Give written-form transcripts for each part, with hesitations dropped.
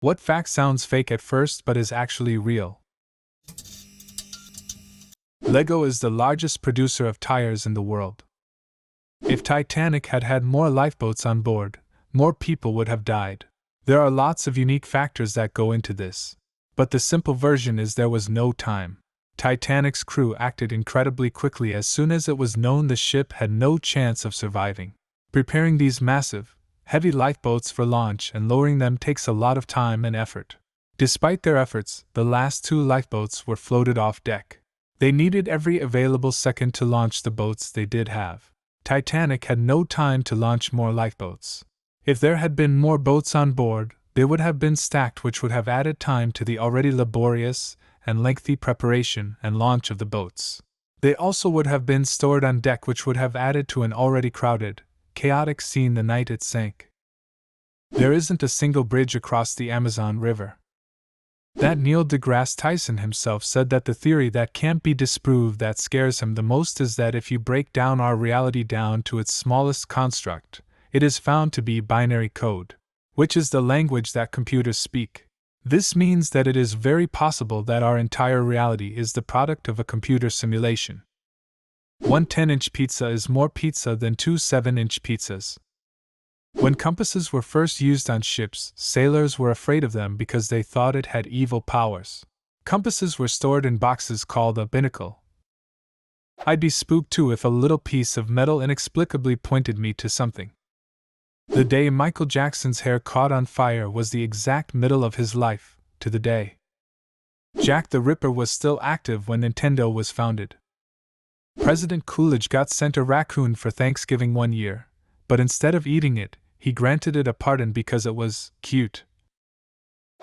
What fact sounds fake at first but is actually real? Lego is the largest producer of tires in the world. If Titanic had had more lifeboats on board, more people would have died. There are lots of unique factors that go into this, but the simple version is there was no time. Titanic's crew acted incredibly quickly as soon as it was known the ship had no chance of surviving. Preparing these massive, heavy lifeboats for launch and lowering them takes a lot of time and effort. Despite their efforts, the last 2 lifeboats were floated off deck. They needed every available second to launch the boats they did have. Titanic had no time to launch more lifeboats. If there had been more boats on board, they would have been stacked, which would have added time to the already laborious and lengthy preparation and launch of the boats. They also would have been stored on deck, which would have added to an already crowded, chaotic scene the night it sank. There isn't a single bridge across the Amazon River. That Neil deGrasse Tyson himself said that the theory that can't be disproved that scares him the most is that if you break down our reality down to its smallest construct, it is found to be binary code, which is the language that computers speak. This means that it is very possible that our entire reality is the product of a computer simulation. 1 10-inch pizza is more pizza than 2 7-inch pizzas. When compasses were first used on ships, sailors were afraid of them because they thought it had evil powers. Compasses were stored in boxes called a binnacle. I'd be spooked too if a little piece of metal inexplicably pointed me to something. The day Michael Jackson's hair caught on fire was the exact middle of his life, to the day. Jack the Ripper was still active when Nintendo was founded. President Coolidge got sent a raccoon for Thanksgiving one year, but instead of eating it, he granted it a pardon because it was cute.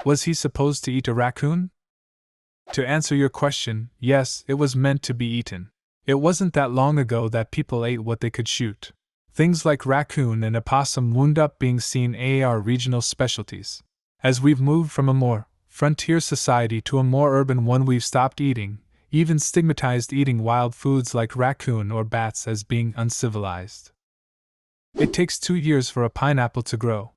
Was he supposed to eat a raccoon? To answer your question, yes, it was meant to be eaten. It wasn't that long ago that people ate what they could shoot. Things like raccoon and opossum wound up being seen as regional specialties. As we've moved from a more frontier society to a more urban one, we've stopped eating, even stigmatized eating wild foods like raccoon or bats as being uncivilized. It takes 2 years for a pineapple to grow.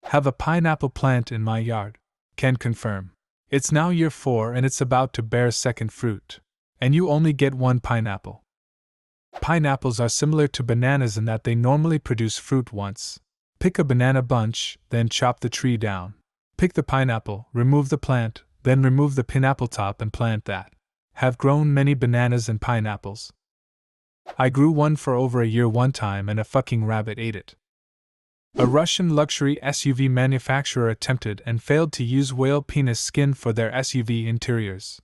Have a pineapple plant in my yard. Can confirm. It's now year 4 and it's about to bear second fruit. And you only get 1 pineapple. Pineapples are similar to bananas in that they normally produce fruit once. Pick a banana bunch, then chop the tree down. Pick the pineapple, remove the plant, then remove the pineapple top and plant that. Have grown many bananas and pineapples. I grew one for over a year one time and a fucking rabbit ate it. A Russian luxury SUV manufacturer attempted and failed to use whale penis skin for their SUV interiors.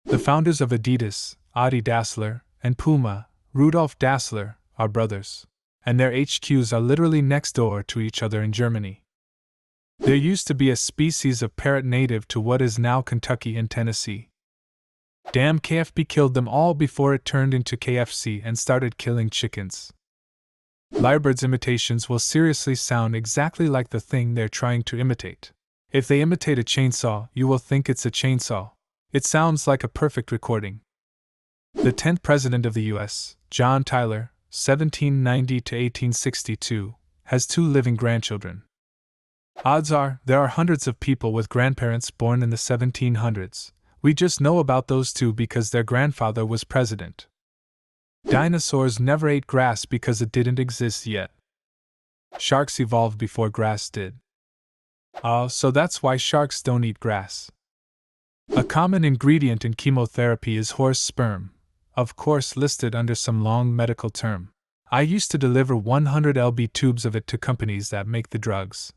The founders of Oddities, Adi Dassler, and Puma, Rudolf Dassler, are brothers, and their HQs are literally next door to each other in Germany. There used to be a species of parrot native to what is now Kentucky and Tennessee. Damn, KFC killed them all before it turned into KFC and started killing chickens. Lyrebird's imitations will seriously sound exactly like the thing they're trying to imitate. If they imitate a chainsaw, you will think it's a chainsaw. It sounds like a perfect recording. The 10th President of the U.S., John Tyler, 1790 to 1862, has 2 living grandchildren. Odds are, there are hundreds of people with grandparents born in the 1700s. We just know about those 2 because their grandfather was president. Dinosaurs never ate grass because it didn't exist yet. Sharks evolved before grass did. So that's why sharks don't eat grass. A common ingredient in chemotherapy is horse sperm, of course listed under some long medical term. I used to deliver 100 lb tubes of it to companies that make the drugs.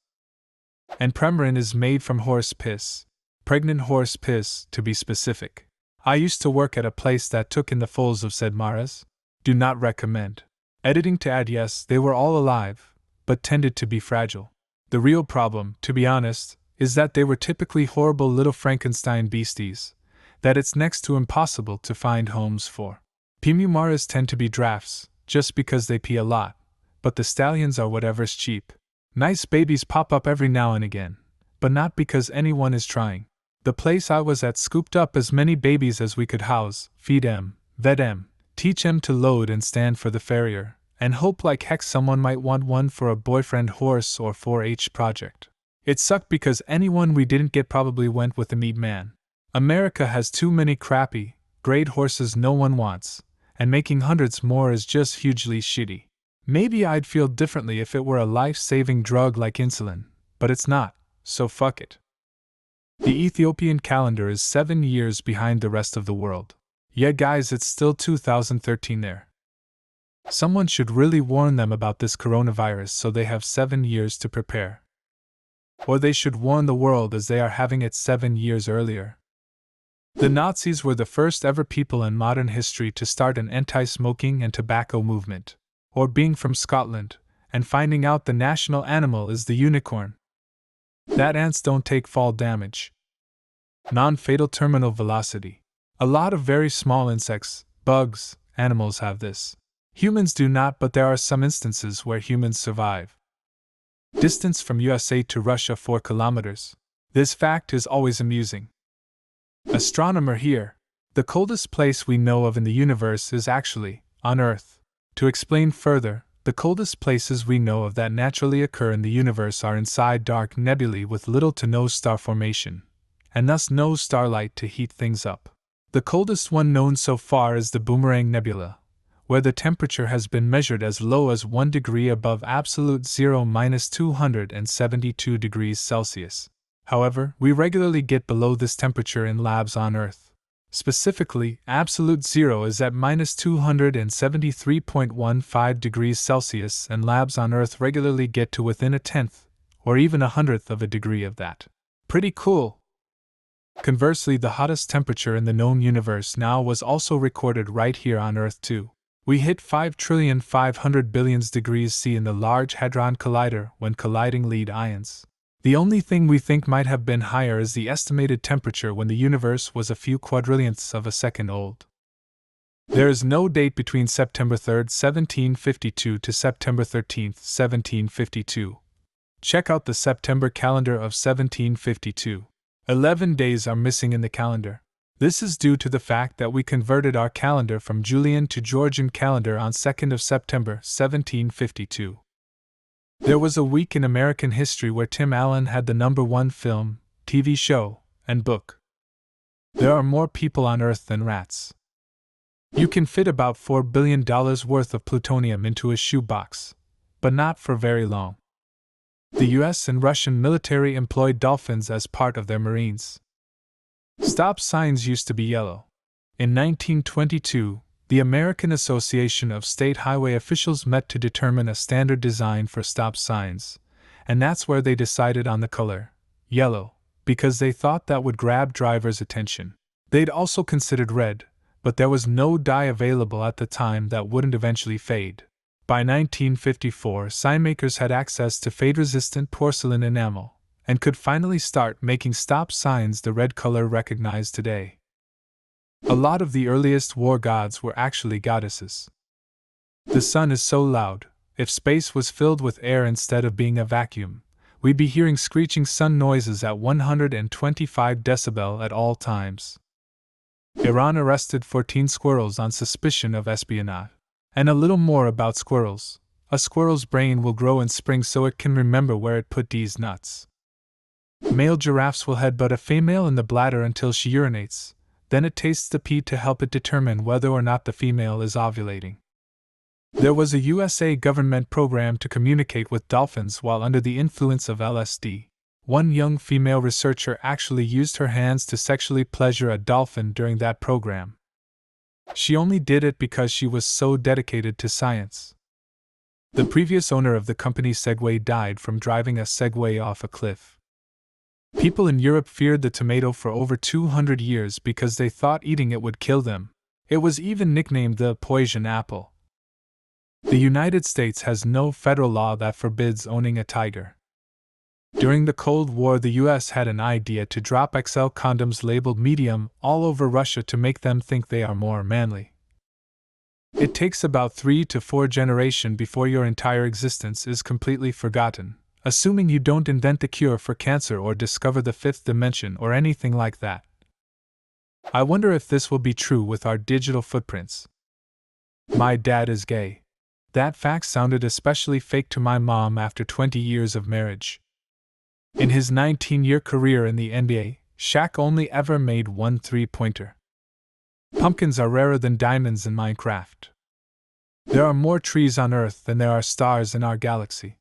And Premarin is made from horse piss. Pregnant horse piss, to be specific. I used to work at a place that took in the foals of said maras. Do not recommend. Editing to add yes, they were all alive, but tended to be fragile. The real problem, to be honest, is that they were typically horrible little Frankenstein beasties, that it's next to impossible to find homes for. Pimu maras tend to be drafts, just because they pee a lot, but the stallions are whatever's cheap. Nice babies pop up every now and again, but not because anyone is trying. The place I was at scooped up as many babies as we could house, feed 'em, vet 'em, teach 'em to load and stand for the farrier, and hope like heck someone might want one for a boyfriend horse or 4-H project. It sucked because anyone we didn't get probably went with the meat man. America has too many crappy, grade horses no one wants, and making hundreds more is just hugely shitty. Maybe I'd feel differently if it were a life-saving drug like insulin, but it's not, so fuck it. The Ethiopian calendar is 7 years behind the rest of the world. Yeah guys, it's still 2013 there. Someone should really warn them about this coronavirus so they have 7 years to prepare. Or they should warn the world as they are having it 7 years earlier. The Nazis were the first ever people in modern history to start an anti-smoking and tobacco movement. Or being from Scotland, and finding out the national animal is the unicorn. That ants don't take fall damage. Non-fatal terminal velocity. A lot of very small insects, bugs, animals have this. Humans do not, but there are some instances where humans survive. Distance from USA to Russia 4 kilometers. This fact is always amusing. Astronomer here. The coldest place we know of in the universe is actually on Earth. To explain further, the coldest places we know of that naturally occur in the universe are inside dark nebulae with little to no star formation, and thus no starlight to heat things up. The coldest one known so far is the Boomerang Nebula, where the temperature has been measured as low as 1 degree above absolute zero -272 degrees Celsius. However, we regularly get below this temperature in labs on Earth. Specifically, absolute zero is at -273.15 degrees Celsius, and labs on Earth regularly get to within a tenth, or even a hundredth of a degree of that. Pretty cool! Conversely, the hottest temperature in the known universe now was also recorded right here on Earth too. We hit 5,500,000,000,000 degrees C in the Large Hadron Collider when colliding lead ions. The only thing we think might have been higher is the estimated temperature when the universe was a few quadrillionths of a second old. There is no date between September 3, 1752 to September 13, 1752. Check out the September calendar of 1752. 11 days are missing in the calendar. This is due to the fact that we converted our calendar from Julian to Georgian calendar on 2nd of September, 1752. There was a week in American history where Tim Allen had the #1 film, TV show, and book. There are more people on Earth than rats. You can fit about $4 billion worth of plutonium into a shoebox, but not for very long. The US and Russian military employed dolphins as part of their marines. Stop signs used to be yellow. In 1922, the American Association of State Highway Officials met to determine a standard design for stop signs, and that's where they decided on the color, yellow, because they thought that would grab drivers' attention. They'd also considered red, but there was no dye available at the time that wouldn't eventually fade. By 1954, signmakers had access to fade-resistant porcelain enamel, and could finally start making stop signs the red color recognized today. A lot of the earliest war gods were actually goddesses. The sun is so loud, if space was filled with air instead of being a vacuum, we'd be hearing screeching sun noises at 125 decibel at all times. Iran arrested 14 squirrels on suspicion of espionage. And a little more about squirrels. A squirrel's brain will grow in spring so it can remember where it put these nuts. Male giraffes will headbutt a female in the bladder until she urinates, then it tastes the pee to help it determine whether or not the female is ovulating. There was a USA government program to communicate with dolphins while under the influence of LSD. One young female researcher actually used her hands to sexually pleasure a dolphin during that program. She only did it because she was so dedicated to science. The previous owner of the company Segway died from driving a Segway off a cliff. People in Europe feared the tomato for over 200 years because they thought eating it would kill them. It was even nicknamed the poison apple. The United States has no federal law that forbids owning a tiger. During the Cold War, the US had an idea to drop XL condoms labeled medium all over Russia to make them think they are more manly. It takes about 3 to 4 generations before your entire existence is completely forgotten, assuming you don't invent the cure for cancer or discover the fifth dimension or anything like that. I wonder if this will be true with our digital footprints. My dad is gay. That fact sounded especially fake to my mom after 20 years of marriage. In his 19-year career in the NBA, Shaq only ever made one three-pointer. Pumpkins are rarer than diamonds in Minecraft. There are more trees on Earth than there are stars in our galaxy.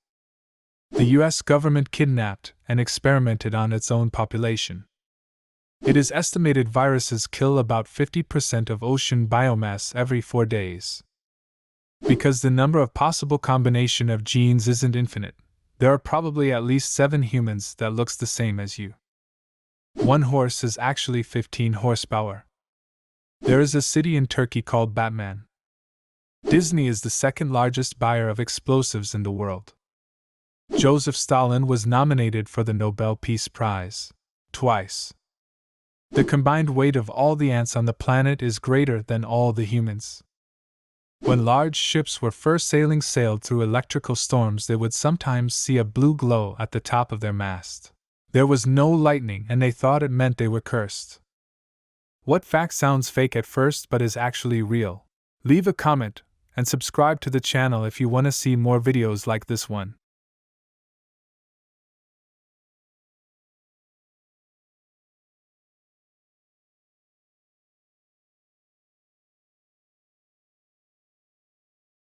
The US government kidnapped and experimented on its own population. It is estimated viruses kill about 50% of ocean biomass every 4 days. Because the number of possible combination of genes isn't infinite, there are probably at least 7 humans that looks the same as you. One horse is actually 15 horsepower. There is a city in Turkey called Batman. Disney is the second largest buyer of explosives in the world. Joseph Stalin was nominated for the Nobel Peace Prize twice. The combined weight of all the ants on the planet is greater than all the humans. When large ships were first sailed through electrical storms, they would sometimes see a blue glow at the top of their mast. There was no lightning and they thought it meant they were cursed. What fact sounds fake at first but is actually real? Leave a comment and subscribe to the channel if you want to see more videos like this one.